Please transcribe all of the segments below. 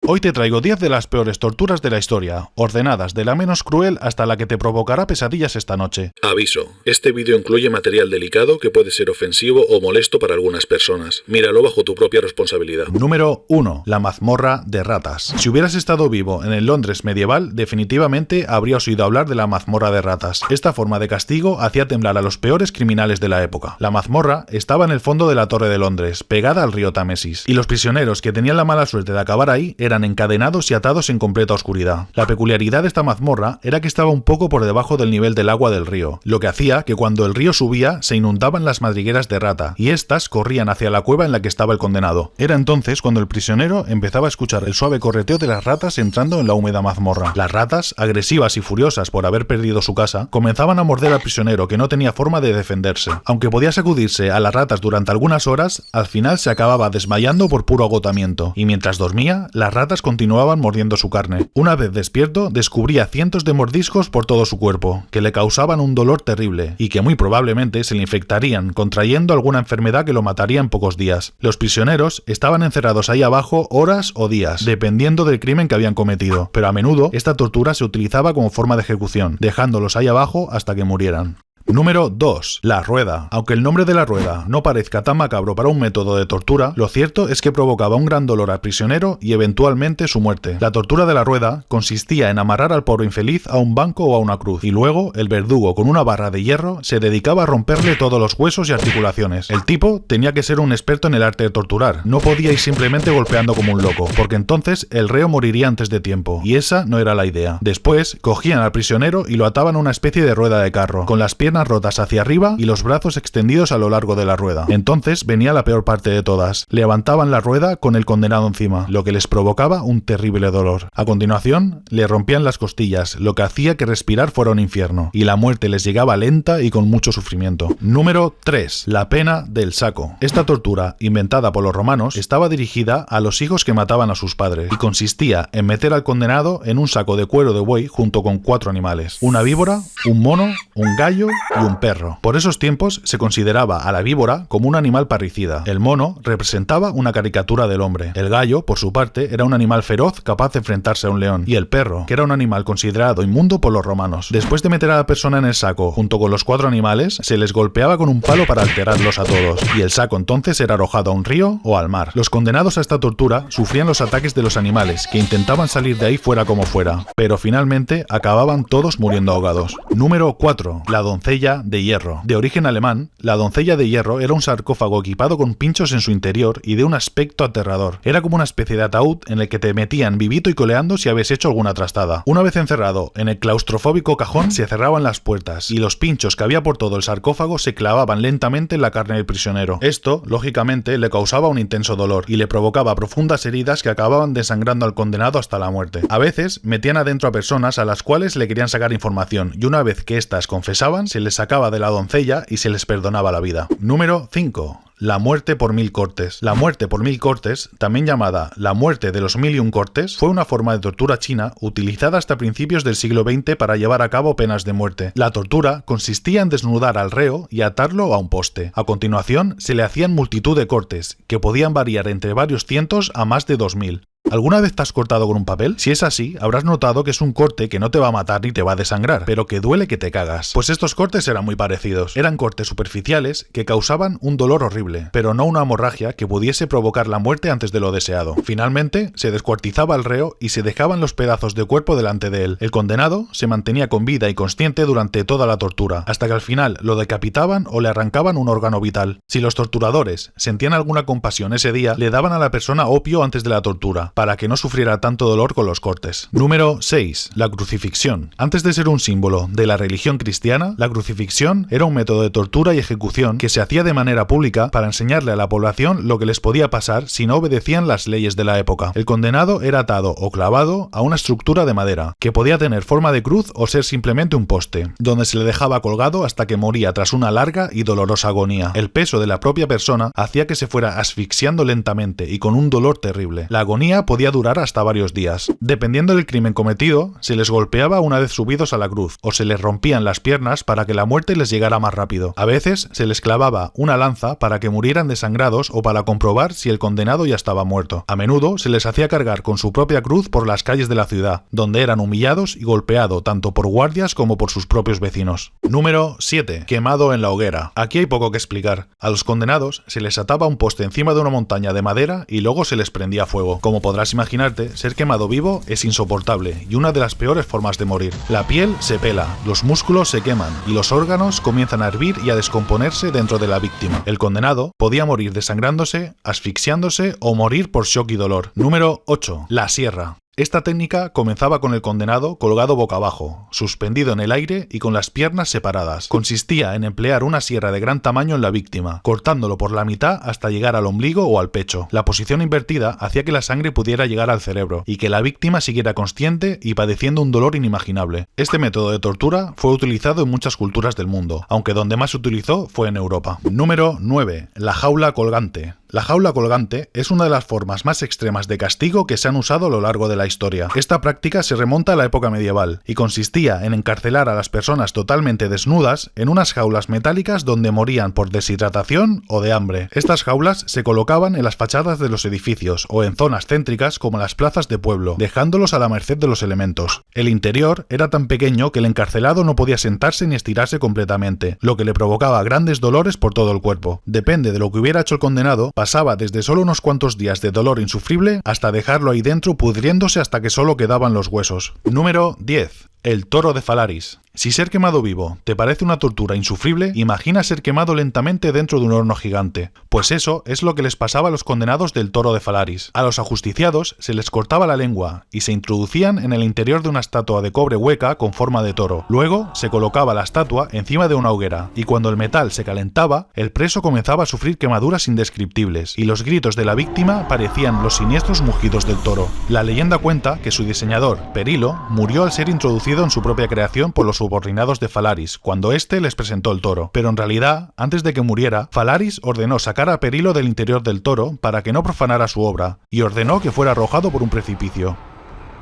Hoy te traigo 10 de las peores torturas de la historia, ordenadas de la menos cruel hasta la que te provocará pesadillas esta noche. Aviso, este vídeo incluye material delicado que puede ser ofensivo o molesto para algunas personas. Míralo bajo tu propia responsabilidad. Número 1. La mazmorra de ratas. Si hubieras estado vivo en el Londres medieval, definitivamente habrías oído hablar de la mazmorra de ratas. Esta forma de castigo hacía temblar a los peores criminales de la época. La mazmorra estaba en el fondo de la Torre de Londres, pegada al río Támesis, y los prisioneros que tenían la mala suerte de acabar ahí eran encadenados y atados en completa oscuridad. La peculiaridad de esta mazmorra era que estaba un poco por debajo del nivel del agua del río, lo que hacía que cuando el río subía se inundaban las madrigueras de rata, y éstas corrían hacia la cueva en la que estaba el condenado. Era entonces cuando el prisionero empezaba a escuchar el suave correteo de las ratas entrando en la húmeda mazmorra. Las ratas, agresivas y furiosas por haber perdido su casa, comenzaban a morder al prisionero que no tenía forma de defenderse. Aunque podía sacudirse a las ratas durante algunas horas, al final se acababa desmayando por puro agotamiento, y mientras dormía, las ratas continuaban mordiendo su carne. Una vez despierto, descubría cientos de mordiscos por todo su cuerpo, que le causaban un dolor terrible, y que muy probablemente se le infectarían, contrayendo alguna enfermedad que lo mataría en pocos días. Los prisioneros estaban encerrados ahí abajo horas o días, dependiendo del crimen que habían cometido, pero a menudo esta tortura se utilizaba como forma de ejecución, dejándolos ahí abajo hasta que murieran. Número 2. La rueda. Aunque el nombre de la rueda no parezca tan macabro para un método de tortura, lo cierto es que provocaba un gran dolor al prisionero y eventualmente su muerte. La tortura de la rueda consistía en amarrar al pobre infeliz a un banco o a una cruz, y luego el verdugo con una barra de hierro se dedicaba a romperle todos los huesos y articulaciones. El tipo tenía que ser un experto en el arte de torturar, no podía ir simplemente golpeando como un loco, porque entonces el reo moriría antes de tiempo, y esa no era la idea. Después, cogían al prisionero y lo ataban a una especie de rueda de carro, con las piernas rotas hacia arriba y los brazos extendidos a lo largo de la rueda. Entonces venía la peor parte de todas. Levantaban la rueda con el condenado encima, lo que les provocaba un terrible dolor. A continuación, le rompían las costillas, lo que hacía que respirar fuera un infierno, y la muerte les llegaba lenta y con mucho sufrimiento. Número 3. La pena del saco. Esta tortura, inventada por los romanos, estaba dirigida a los hijos que mataban a sus padres, y consistía en meter al condenado en un saco de cuero de buey junto con 4 animales: una víbora, un mono, un gallo y un perro. Por esos tiempos se consideraba a la víbora como un animal parricida. El mono representaba una caricatura del hombre. El gallo, por su parte, era un animal feroz capaz de enfrentarse a un león. Y el perro, que era un animal considerado inmundo por los romanos. Después de meter a la persona en el saco junto con los 4 animales, se les golpeaba con un palo para alterarlos a todos, y el saco entonces era arrojado a un río o al mar. Los condenados a esta tortura sufrían los ataques de los animales, que intentaban salir de ahí fuera como fuera, pero finalmente acababan todos muriendo ahogados. Número 4. La doncella de hierro. De origen alemán, la doncella de hierro era un sarcófago equipado con pinchos en su interior y de un aspecto aterrador. Era como una especie de ataúd en el que te metían vivito y coleando si habías hecho alguna trastada. Una vez encerrado en el claustrofóbico cajón, se cerraban las puertas y los pinchos que había por todo el sarcófago se clavaban lentamente en la carne del prisionero. Esto, lógicamente, le causaba un intenso dolor y le provocaba profundas heridas que acababan desangrando al condenado hasta la muerte. A veces metían adentro a personas a las cuales le querían sacar información, y una vez que éstas confesaban, se les sacaba de la doncella y se les perdonaba la vida. Número 5. La muerte por 1000 cortes. La muerte por 1000 cortes, también llamada la muerte de los 1001 cortes, fue una forma de tortura china utilizada hasta principios del siglo XX para llevar a cabo penas de muerte. La tortura consistía en desnudar al reo y atarlo a un poste. A continuación, se le hacían multitud de cortes, que podían variar entre varios cientos a más de 2000. ¿Alguna vez te has cortado con un papel? Si es así, habrás notado que es un corte que no te va a matar ni te va a desangrar, pero que duele que te cagas. Pues estos cortes eran muy parecidos. Eran cortes superficiales que causaban un dolor horrible, pero no una hemorragia que pudiese provocar la muerte antes de lo deseado. Finalmente, se descuartizaba al reo y se dejaban los pedazos de cuerpo delante de él. El condenado se mantenía con vida y consciente durante toda la tortura, hasta que al final lo decapitaban o le arrancaban un órgano vital. Si los torturadores sentían alguna compasión ese día, le daban a la persona opio antes de la tortura, para que no sufriera tanto dolor con los cortes. Número 6. La crucifixión. Antes de ser un símbolo de la religión cristiana, la crucifixión era un método de tortura y ejecución que se hacía de manera pública para enseñarle a la población lo que les podía pasar si no obedecían las leyes de la época. El condenado era atado o clavado a una estructura de madera, que podía tener forma de cruz o ser simplemente un poste, donde se le dejaba colgado hasta que moría tras una larga y dolorosa agonía. El peso de la propia persona hacía que se fuera asfixiando lentamente y con un dolor terrible. La agonía podía durar hasta varios días. Dependiendo del crimen cometido, se les golpeaba una vez subidos a la cruz, o se les rompían las piernas para que la muerte les llegara más rápido. A veces se les clavaba una lanza para que murieran desangrados o para comprobar si el condenado ya estaba muerto. A menudo se les hacía cargar con su propia cruz por las calles de la ciudad, donde eran humillados y golpeados tanto por guardias como por sus propios vecinos. Número 7. Quemado en la hoguera. Aquí hay poco que explicar. A los condenados se les ataba un poste encima de una montaña de madera y luego se les prendía fuego. Como podrás imaginarte, ser quemado vivo es insoportable y una de las peores formas de morir. La piel se pela, los músculos se queman y los órganos comienzan a hervir y a descomponerse dentro de la víctima. El condenado podía morir desangrándose, asfixiándose o morir por shock y dolor. Número 8. La sierra. Esta técnica comenzaba con el condenado colgado boca abajo, suspendido en el aire y con las piernas separadas. Consistía en emplear una sierra de gran tamaño en la víctima, cortándolo por la mitad hasta llegar al ombligo o al pecho. La posición invertida hacía que la sangre pudiera llegar al cerebro y que la víctima siguiera consciente y padeciendo un dolor inimaginable. Este método de tortura fue utilizado en muchas culturas del mundo, aunque donde más se utilizó fue en Europa. Número 9. La jaula colgante. La jaula colgante es una de las formas más extremas de castigo que se han usado a lo largo de la historia. Esta práctica se remonta a la época medieval y consistía en encarcelar a las personas totalmente desnudas en unas jaulas metálicas donde morían por deshidratación o de hambre. Estas jaulas se colocaban en las fachadas de los edificios o en zonas céntricas como las plazas de pueblo, dejándolos a la merced de los elementos. El interior era tan pequeño que el encarcelado no podía sentarse ni estirarse completamente, lo que le provocaba grandes dolores por todo el cuerpo. Depende de lo que hubiera hecho el condenado, pasaba desde solo unos cuantos días de dolor insufrible hasta dejarlo ahí dentro pudriéndose hasta que solo quedaban los huesos. Número 10. El toro de Falaris. Si ser quemado vivo te parece una tortura insufrible, imagina ser quemado lentamente dentro de un horno gigante. Pues eso es lo que les pasaba a los condenados del toro de Falaris. A los ajusticiados se les cortaba la lengua y se introducían en el interior de una estatua de cobre hueca con forma de toro. Luego se colocaba la estatua encima de una hoguera y cuando el metal se calentaba, el preso comenzaba a sufrir quemaduras indescriptibles y los gritos de la víctima parecían los siniestros mugidos del toro. La leyenda cuenta que su diseñador, Perilo, murió al ser introducido en su propia creación por los subordinados de Falaris, cuando éste les presentó el toro. Pero en realidad, antes de que muriera, Falaris ordenó sacar a Perilo del interior del toro para que no profanara su obra, y ordenó que fuera arrojado por un precipicio.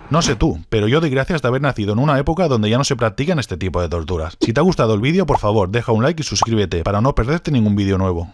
No sé tú, pero yo doy gracias de haber nacido en una época donde ya no se practican este tipo de torturas. Si te ha gustado el vídeo, por favor, deja un like y suscríbete para no perderte ningún vídeo nuevo.